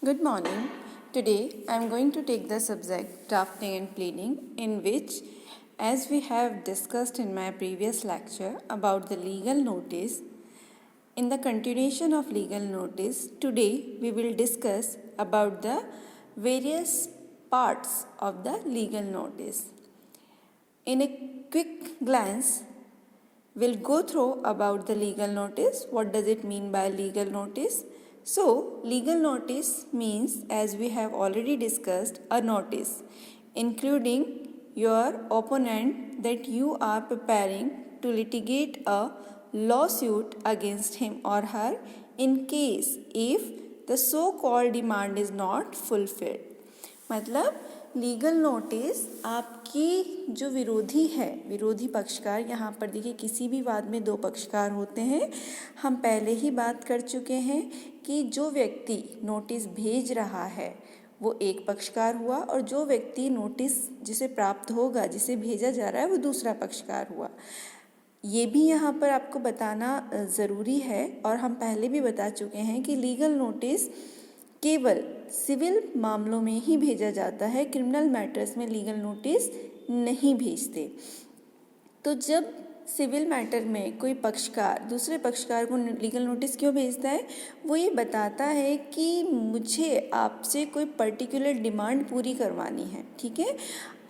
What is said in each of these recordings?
Good morning. Today I am going to take the subject drafting and pleading, in which, as we have discussed in my previous lecture about the legal notice, in the continuation of legal notice, today we will discuss about the various parts of the legal notice. In a quick glance, we'll go through about the legal notice. What does it mean by legal notice? So, legal notice means, as we have already discussed, a notice including your opponent that you are preparing to litigate a lawsuit against him or her in case if the so-called demand is not fulfilled. मतलब legal notice आपकी जो विरोधी पक्षकार, यहाँ पर देखिए किसी भी वाद में दो पक्षकार होते हैं। हम पहले ही बात कर चुके हैं कि जो व्यक्ति नोटिस भेज रहा है वो एक पक्षकार हुआ और जो व्यक्ति नोटिस जिसे प्राप्त होगा, जिसे भेजा जा रहा है, वो दूसरा पक्षकार हुआ। ये भी यहाँ पर आपको बताना ज़रूरी है और हम पहले भी बता चुके हैं कि लीगल नोटिस केवल सिविल मामलों में ही भेजा जाता है, क्रिमिनल मैटर्स में लीगल नोटिस नहीं भेजते। तो जब सिविल मैटर में कोई पक्षकार दूसरे पक्षकार को लीगल नोटिस क्यों भेजता है, वो ये बताता है कि मुझे आपसे कोई पर्टिकुलर डिमांड पूरी करवानी है। ठीक है,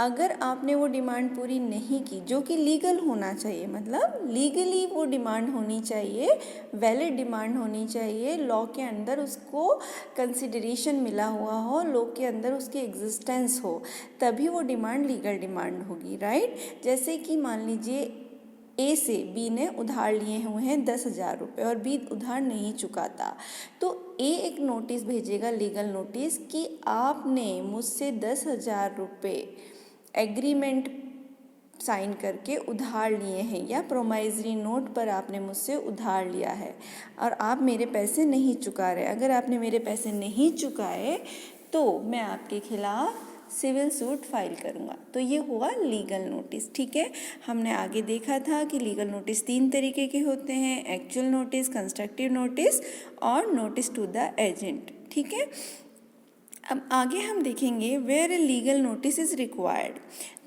अगर आपने वो डिमांड पूरी नहीं की, जो कि लीगल होना चाहिए, मतलब लीगली वो डिमांड होनी चाहिए, वैलिड डिमांड होनी चाहिए, लॉ के अंदर उसको कंसिडरेशन मिला हुआ हो, लॉ के अंदर उसकी एग्जिस्टेंस हो, तभी वो डिमांड लीगल डिमांड होगी, राइट। जैसे कि मान लीजिए ए से बी ने उधार लिए हुए हैं 10,000 रुपये और बी उधार नहीं चुकाता, तो ए एक नोटिस भेजेगा, लीगल नोटिस, कि आपने मुझसे 10,000 रुपये एग्रीमेंट साइन करके उधार लिए हैं या प्रोमाइजरी नोट पर आपने मुझसे उधार लिया है और आप मेरे पैसे नहीं चुका रहे। अगर आपने मेरे पैसे नहीं चुकाए तो मैं आपके खिलाफ सिविल सूट फाइल करूँगा। तो ये हुआ लीगल नोटिस। ठीक है, हमने आगे देखा था कि लीगल नोटिस 3 तरीके के होते हैं: एक्चुअल नोटिस, कंस्ट्रक्टिव नोटिस और नोटिस टू द एजेंट। ठीक है, अब आगे हम देखेंगे where legal notice is required.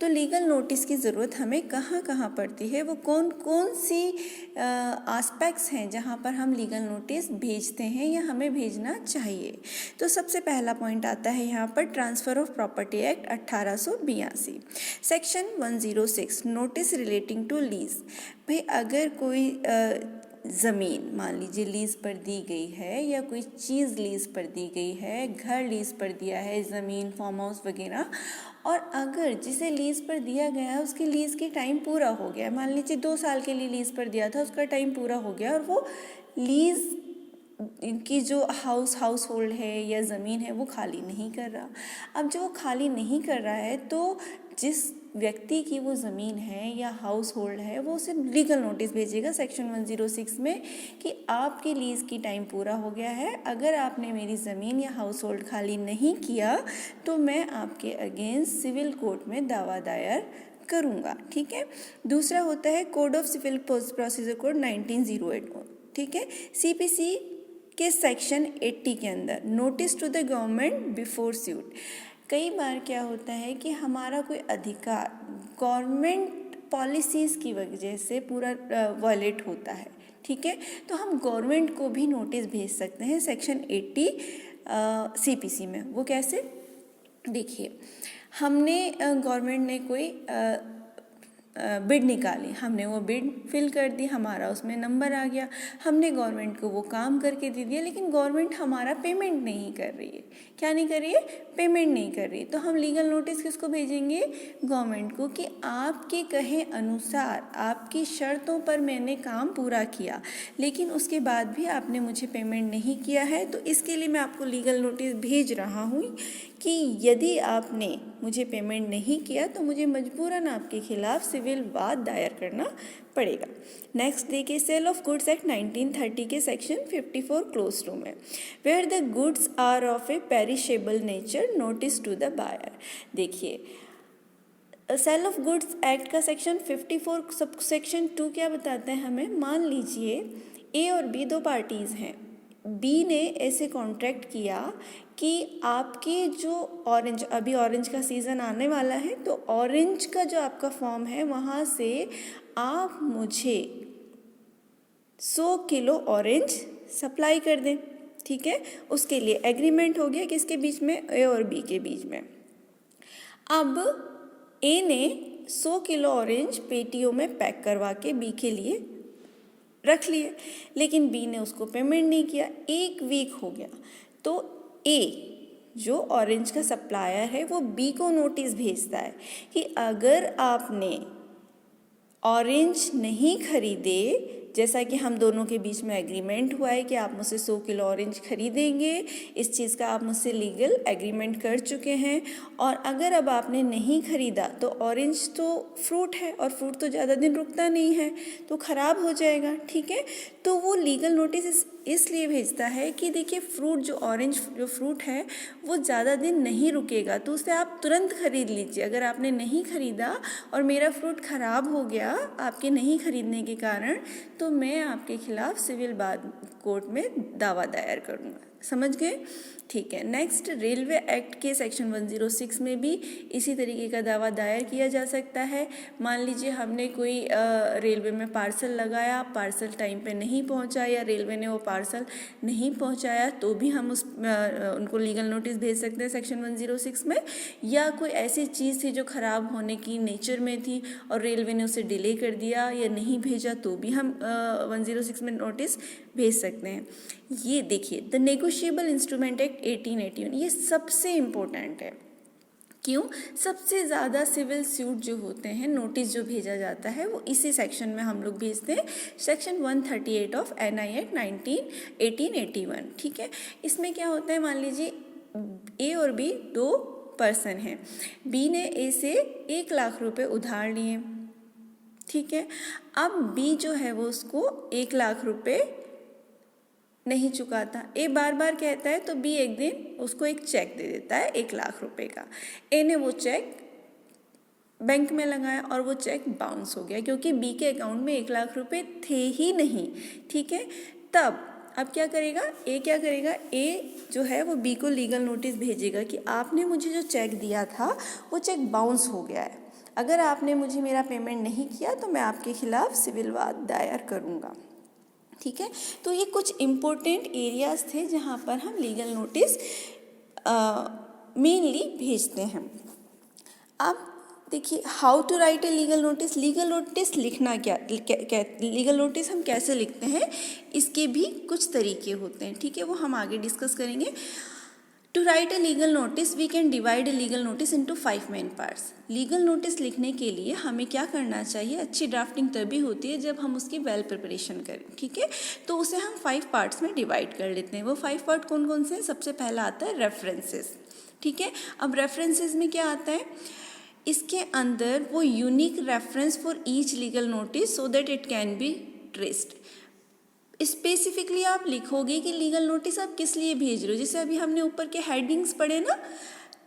तो लीगल नोटिस की ज़रूरत हमें कहाँ कहाँ पड़ती है, वो कौन कौन सी आस्पेक्ट्स हैं जहाँ पर हम लीगल नोटिस भेजते हैं या हमें भेजना चाहिए। तो सबसे पहला पॉइंट आता है यहाँ पर transfer of property act 1882, section 106, notice relating to lease. भाई अगर कोई ज़मीन मान लीजिए लीज़ पर दी गई है या कोई चीज़ लीज़ पर दी गई है, घर लीज़ पर दिया है, ज़मीन, फार्म हाउस वगैरह, और अगर जिसे लीज़ पर दिया गया है उसकी लीज़ की टाइम पूरा हो गया, मान लीजिए 2 साल के लिए लीज़ पर दिया था, उसका टाइम पूरा हो गया और वो लीज़ की जो हाउस होल्ड है या ज़मीन है वो खाली नहीं कर रहा। अब जो वो खाली नहीं कर रहा है तो जिस व्यक्ति की वो ज़मीन है या हाउस होल्ड है वो उसे लीगल नोटिस भेजेगा सेक्शन 106 में कि आपकी लीज़ की टाइम पूरा हो गया है, अगर आपने मेरी ज़मीन या हाउस होल्ड खाली नहीं किया तो मैं आपके अगेंस्ट सिविल कोर्ट में दावा दायर करूँगा। ठीक है, दूसरा होता है code of civil procedure code 1908। ठीक है, CPC के सेक्शन 80 के अंदर notice to the government before suit. कई बार क्या होता है कि हमारा कोई अधिकार गवर्नमेंट पॉलिसीज़ की वजह से पूरा वायलेट होता है। ठीक है, तो हम गवर्नमेंट को भी नोटिस भेज सकते हैं सेक्शन 80 CPC में। वो कैसे, देखिए, हमने गवर्नमेंट ने कोई बिड निकाली, हमने वो बिड फिल कर दी, हमारा उसमें नंबर आ गया, हमने गवर्नमेंट को वो काम करके दे दिया, लेकिन गवर्नमेंट हमारा पेमेंट नहीं कर रही है। क्या नहीं कर रही है? पेमेंट नहीं कर रही। तो हम लीगल नोटिस किसको भेजेंगे? गवर्नमेंट को, कि आपके कहे अनुसार आपकी शर्तों पर मैंने काम पूरा किया लेकिन उसके बाद भी आपने मुझे पेमेंट नहीं किया है, तो इसके लिए मैं आपको लीगल नोटिस भेज रहा हूँ कि यदि आपने मुझे पेमेंट नहीं किया तो मुझे मजबूरन आपके खिलाफ सिविल वाद दायर करना पड़ेगा। नेक्स्ट देखिए सेल ऑफ गुड्स एक्ट 1930 के सेक्शन 54 क्लोज टू में, where the goods are of a perishable nature notice to the buyer. देखिए सेल ऑफ गुड्स एक्ट का सेक्शन 54 सब सेक्शन 2 क्या बताता है हमें, मान लीजिए ए और बी दो पार्टीज़ हैं, बी ने ऐसे कॉन्ट्रैक्ट किया कि आपके जो ऑरेंज, अभी ऑरेंज का सीज़न आने वाला है, तो ऑरेंज का जो आपका फॉर्म है वहाँ से आप मुझे 100 किलो ऑरेंज सप्लाई कर दें, ठीक है। उसके लिए एग्रीमेंट हो गया किसके बीच में, ए और बी के बीच में। अब ए ने 100 किलो ऑरेंज पेटियों में पैक करवा के बी के लिए रख लिए, लेकिन बी ने उसको पेमेंट नहीं किया। 1 वीक हो गया, तो ए जो ऑरेंज का सप्लायर है वो बी को नोटिस भेजता है कि अगर आपने ऑरेंज नहीं खरीदे, जैसा कि हम दोनों के बीच में एग्रीमेंट हुआ है कि आप मुझसे 100 किलो ऑरेंज खरीदेंगे, इस चीज़ का आप मुझसे लीगल एग्रीमेंट कर चुके हैं, और अगर अब आपने नहीं खरीदा तो ऑरेंज तो फ्रूट है और फ्रूट तो ज़्यादा दिन रुकता नहीं है, तो ख़राब हो जाएगा, ठीक है। तो वो लीगल नोटिस इसलिए भेजता है कि देखिए फ्रूट जो ऑरेंज जो फ्रूट है वो ज़्यादा दिन नहीं रुकेगा, तो उसे आप तुरंत खरीद लीजिए। अगर आपने नहीं खरीदा और मेरा फ्रूट ख़राब हो गया आपके नहीं खरीदने के कारण, तो मैं आपके खिलाफ सिविल कोर्ट में दावा दायर करूँगा। समझ गए, ठीक है। नेक्स्ट, रेलवे एक्ट के सेक्शन 106 में भी इसी तरीके का दावा दायर किया जा सकता है। मान लीजिए हमने कोई रेलवे में पार्सल लगाया, पार्सल टाइम पे नहीं पहुंचा या रेलवे ने वो पार्सल नहीं पहुंचाया, तो भी हम उनको लीगल नोटिस भेज सकते हैं सेक्शन 106 में। या कोई ऐसी चीज़ थी जो ख़राब होने की नेचर में थी और रेलवे ने उसे डिले कर दिया या नहीं भेजा, तो भी हम 106 में नोटिस भेज सकते हैं। ये देखिए, द नेगोशिएबल इंस्ट्रूमेंट एक्ट 1881, ये सबसे इम्पोर्टेंट है। क्यों? सबसे ज़्यादा सिविल सूट जो होते हैं, नोटिस जो भेजा जाता है, वो इसी सेक्शन में हम लोग भेजते हैं, सेक्शन 138 ऑफ NI एक्ट 1881, ठीक है। इसमें क्या होता है, मान लीजिए ए और बी 2 पर्सन हैं, बी ने ए से 1 लाख रुपए उधार लिए, ठीक है। अब बी जो है वो उसको 1 लाख रुपए नहीं चुकाता, ए बार बार कहता है, तो बी एक दिन उसको एक चेक दे देता है 1 लाख रुपए का। ए ने वो चेक बैंक में लगाया और वो चेक बाउंस हो गया क्योंकि बी के अकाउंट में 1 लाख रुपए थे ही नहीं, ठीक है। तब अब क्या करेगा, ए क्या करेगा, ए जो है वो बी को लीगल नोटिस भेजेगा कि आपने मुझे जो चेक दिया था वो चेक बाउंस हो गया है, अगर आपने मुझे मेरा पेमेंट नहीं किया तो मैं आपके खिलाफ सिविल वाद दायर करूँगा, ठीक है। तो ये कुछ इम्पोर्टेंट एरियाज थे जहाँ पर हम लीगल नोटिस मेनली भेजते हैं। अब देखिए, how to write a legal notice. Legal notice लिखना क्या लीगल नोटिस हम कैसे लिखते हैं, इसके भी कुछ तरीके होते हैं, ठीक है, वो हम आगे डिस्कस करेंगे। To write a legal notice we can divide a legal notice into 5 main parts. Legal notice लिखने के लिए हमें क्या करना चाहिए, अच्छी ड्राफ्टिंग तभी होती है जब हम उसकी वेल प्रिपरेशन करें, ठीक है। तो उसे हम 5 पार्ट्स में डिवाइड कर लेते हैं। वो 5 पार्ट कौन कौन से हैं? सबसे पहला आता है रेफरेंसेस, ठीक है। अब रेफरेंसेस में क्या आता है, इसके अंदर वो unique reference for each legal notice so that it can be traced. Specifically आप लिखोगे कि लीगल नोटिस आप किस लिए भेज रहे हो, जैसे अभी हमने ऊपर के हेडिंग्स पढ़े ना,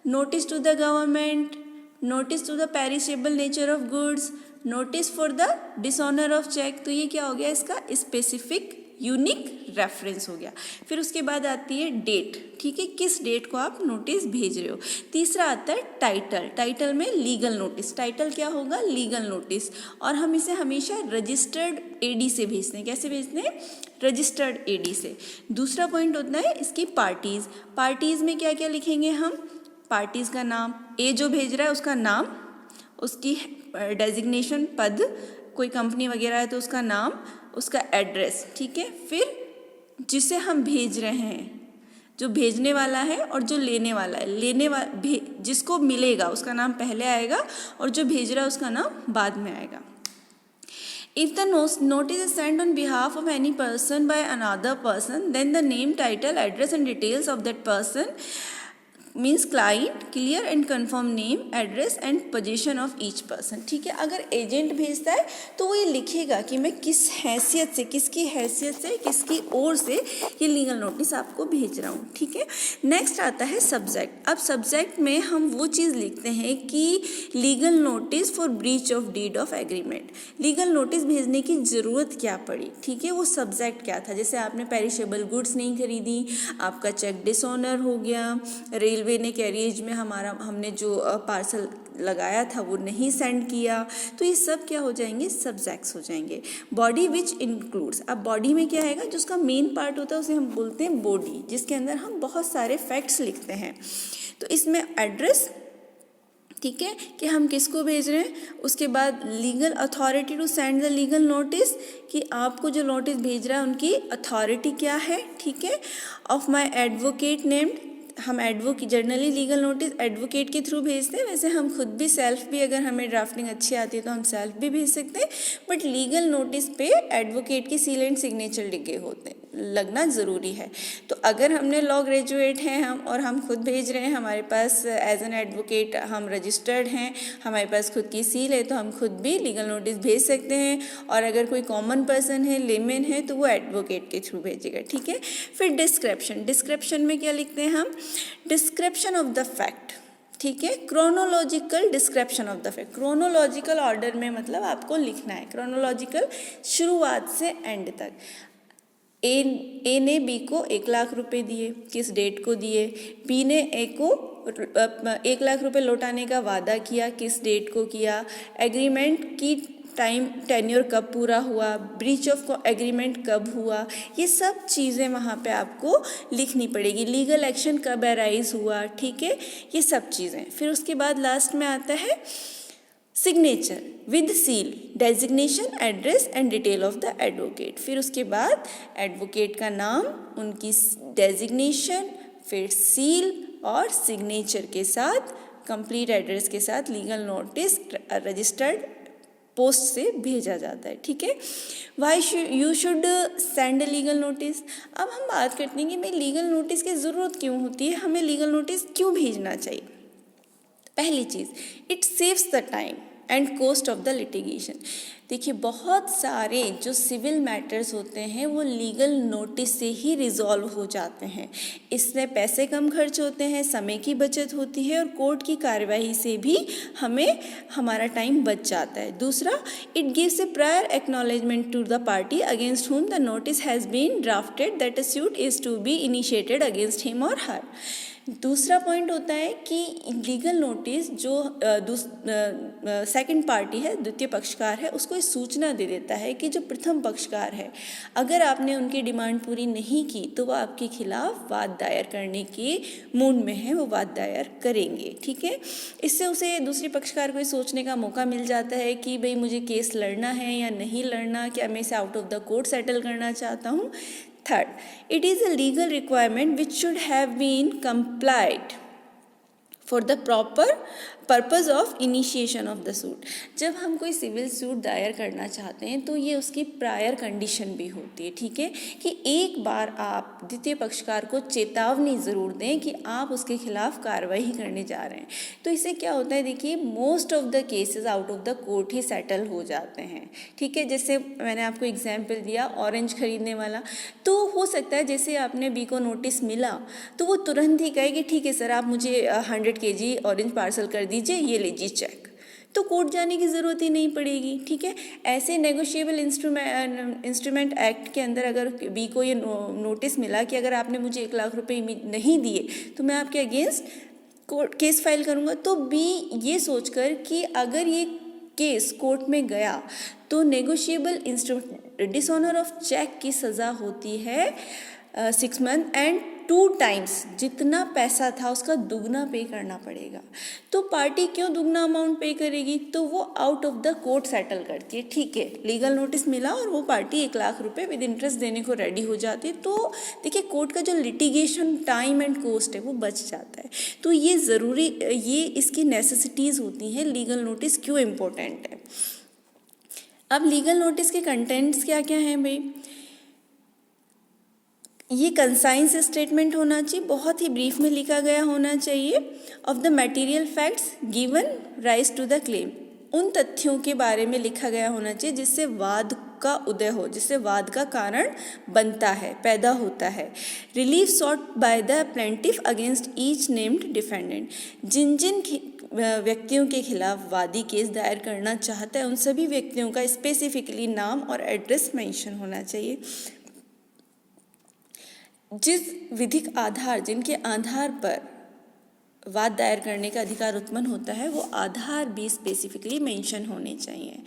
notice to the government, notice to the perishable nature of goods, notice for the dishonour of cheque. तो ये क्या हो गया, इसका स्पेसिफिक यूनिक रेफरेंस हो गया। फिर उसके बाद आती है डेट, ठीक है, किस डेट को आप नोटिस भेज रहे हो। तीसरा आता है टाइटल, टाइटल में लीगल नोटिस, टाइटल क्या होगा, लीगल नोटिस, और हम इसे हमेशा रजिस्टर्ड एडी से भेजते हैं। कैसे भेजते हैं, रजिस्टर्ड एडी से। दूसरा पॉइंट होता है इसकी पार्टीज। पार्टीज में क्या क्या लिखेंगे हम, पार्टीज का नाम, ए जो भेज रहा है उसका नाम, उसकी डेजिग्नेशन पद, कोई कंपनी वगैरह है तो उसका नाम, उसका एड्रेस, ठीक है। फिर जिसे हम भेज रहे हैं, जो भेजने वाला है और जो लेने वाला है, जिसको मिलेगा उसका नाम पहले आएगा और जो भेज रहा है उसका नाम बाद में आएगा। If the notice is sent on behalf of any person by another person, then the name, title, address and details of that person means client clear and confirm name, address and position of each person. ठीक है, अगर agent भेजता है तो वो ये लिखेगा कि मैं किस हैसियत से, किसकी हैसियत से, किसकी ओर से ये लीगल नोटिस आपको भेज रहा हूँ। ठीक है, नेक्स्ट आता है सब्जेक्ट। अब सब्जेक्ट में हम वो चीज़ लिखते हैं कि legal notice for breach of deed of agreement. Legal notice भेजने की ज़रूरत क्या पड़ी, ठीक है, वो सब्जेक्ट क्या था। जैसे आपने पेरिशेबल गुड्स नहीं खरीदी, आपका चेक डिसऑनर हो गया, रेलवे ने कैरियज में हमने जो पार्सल लगाया था वो नहीं सेंड किया, तो ये सब क्या हो जाएंगे, सब्जेक्ट्स हो जाएंगे। बॉडी विच इंक्लूड्स, अब बॉडी में क्या आएगा, जो उसका मेन पार्ट होता है उसे हम बोलते हैं बॉडी, जिसके अंदर हम बहुत सारे फैक्ट्स लिखते हैं। तो इसमें एड्रेस, ठीक है, कि हम किसको भेज रहे हैं, उसके बाद legal authority to send the legal notice, कि आपको जो नोटिस भेज रहा है उनकी अथॉरिटी क्या है। ठीक है, ऑफ माय एडवोकेट नेम्ड, हम advocate, generally legal notice advocate के थ्रू भेजते हैं, वैसे हम खुद भी सेल्फ भी, अगर हमें ड्राफ्टिंग अच्छी आती है तो हम सेल्फ भी भेज सकते हैं, बट लीगल नोटिस पे एडवोकेट की सील एंड सिग्नेचर लिखे होते हैं, लगना ज़रूरी है। तो अगर हमने लॉ ग्रेजुएट हैं हम और हम खुद भेज रहे हैं, हमारे पास एज एन एडवोकेट हम रजिस्टर्ड हैं, हमारे पास खुद की सील है, तो हम खुद भी लीगल नोटिस भेज सकते हैं। और अगर कोई कॉमन पर्सन है, लेमैन है, तो वो एडवोकेट के थ्रू भेजेगा। ठीक है, फिर डिस्क्रिप्शन, डिस्क्रिप्शन में क्या लिखते हैं हम, डिस्क्रिप्शन ऑफ द फैक्ट। ठीक है, chronological description of the fact, chronological order में मतलब आपको लिखना है, क्रोनोलॉजिकल शुरुआत से एंड तक। ए ने बी को 1 लाख रुपए दिए, किस डेट को दिए, बी ने ए को 1 लाख रुपए लौटाने का वादा किया, किस डेट को किया, एग्रीमेंट की टाइम टेन्योर कब पूरा हुआ, ब्रीच ऑफ एग्रीमेंट कब हुआ, ये सब चीज़ें वहाँ पे आपको लिखनी पड़ेगी, लीगल एक्शन कब अराइज हुआ। ठीक है, ये सब चीज़ें। फिर उसके बाद लास्ट में आता है signature with seal, designation, address and detail of the advocate. फिर उसके बाद एडवोकेट का नाम, उनकी डेजिग्नेशन, फिर सील और सिग्नेचर के साथ, कंप्लीट एड्रेस के साथ लीगल नोटिस रजिस्टर्ड पोस्ट से भेजा जाता है। ठीक है, why you should send a legal notice. अब हम बात करते हैं कि भाई लीगल नोटिस की ज़रूरत क्यों होती है, हमें लीगल नोटिस क्यों भेजना चाहिए। पहली चीज़, it saves the time and cost of the litigation. देखिए, बहुत सारे जो सिविल मैटर्स होते हैं वो लीगल नोटिस से ही रिजॉल्व हो जाते हैं। इसमें पैसे कम खर्च होते हैं, समय की बचत होती है और कोर्ट की कार्यवाही से भी हमें हमारा टाइम बच जाता है। दूसरा, it gives a prior acknowledgement to the party against whom the notice has been drafted that a suit is to be initiated against him और हर। दूसरा पॉइंट होता है कि लीगल नोटिस जो सेकंड पार्टी है, द्वितीय पक्षकार है, उसको इस सूचना दे देता है कि जो प्रथम पक्षकार है, अगर आपने उनकी डिमांड पूरी नहीं की तो वो आपके खिलाफ वाद दायर करने के मूड में है, वो वाद दायर करेंगे। ठीक है, इससे उसे दूसरे पक्षकार को सोचने का मौका मिल जाता है कि भाई मुझे केस लड़ना है या नहीं लड़ना, क्या मैं इसे out of the court settle करना चाहता हूँ। Third, it is a legal requirement which should have been complied for the proper purpose of initiation of the suit. जब हम कोई सिविल सूट दायर करना चाहते हैं तो ये उसकी प्रायर कंडीशन भी होती है। ठीक है, कि एक बार आप द्वितीय पक्षकार को चेतावनी ज़रूर दें कि आप उसके खिलाफ कार्रवाई करने जा रहे हैं। तो इससे क्या होता है, देखिए, most of the cases out of the court he settle हो जाते हैं। ठीक है, जैसे मैंने आपको एग्जाम्पल दिया ऑरेंज खरीदने वाला, तो हो सकता है जैसे आपने बी को नोटिस मिला तो वो तुरंत ही कहे कि ठीक है सर, आप मुझे 100 kg ऑरेंज पार्सल कर दीजिए, ये लीजिए चेक, तो कोर्ट जाने की ज़रूरत ही नहीं पड़ेगी। ठीक है, ऐसे नेगोशिएबल इंस्ट्रूमेंट एक्ट के अंदर अगर बी को ये नोटिस मिला कि अगर आपने मुझे 1 लाख रुपए नहीं दिए तो मैं आपके अगेंस्ट कोर्ट केस फाइल करूँगा, तो बी ये सोचकर कि अगर ये केस कोर्ट में गया तो negotiable instrument dishonour of cheque की सज़ा होती है 6 months एंड 2 times जितना पैसा था उसका दुगना पे करना पड़ेगा। तो पार्टी क्यों दुगना अमाउंट पे करेगी, तो वो out of the court settle करती है। ठीक है, लीगल नोटिस मिला और वो पार्टी 1 लाख रुपए विद इंटरेस्ट देने को रेडी हो जाती है, तो देखिए कोर्ट का जो लिटिगेशन टाइम एंड कॉस्ट है वो बच जाता है। तो ये ज़रूरी, ये इसकी नेसेसिटीज़ होती हैं, लीगल नोटिस क्यों इम्पोर्टेंट है। अब लीगल नोटिस के कंटेंट्स क्या क्या हैं भाई, ये कंसाइंस स्टेटमेंट होना चाहिए, बहुत ही ब्रीफ में लिखा गया होना चाहिए। Of the material facts given rise to the claim, उन तथ्यों के बारे में लिखा गया होना चाहिए जिससे वाद का उदय हो, जिससे वाद का कारण बनता है, पैदा होता है। Relief sought by the plaintiff against each named defendant, जिन जिन व्यक्तियों के खिलाफ वादी केस दायर करना चाहता है उन सभी व्यक्तियों का स्पेसिफिकली नाम और एड्रेस मेंशन होना चाहिए। जिस विधिक आधार, जिनके आधार पर वाद दायर करने का अधिकार उत्पन्न होता है, वो आधार भी स्पेसिफिकली मेंशन होने चाहिए।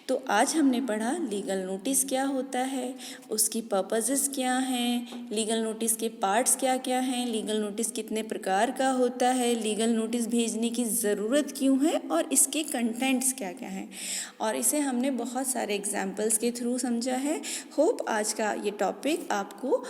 तो आज हमने पढ़ा लीगल नोटिस क्या होता है, उसकी पर्पसेस क्या हैं, लीगल नोटिस के पार्ट्स क्या क्या हैं, लीगल नोटिस कितने प्रकार का होता है, लीगल नोटिस भेजने की ज़रूरत क्यों है और इसके कंटेंट्स क्या क्या हैं, और इसे हमने बहुत सारे एग्जाम्पल्स के थ्रू समझा है। होप आज का ये टॉपिक आपको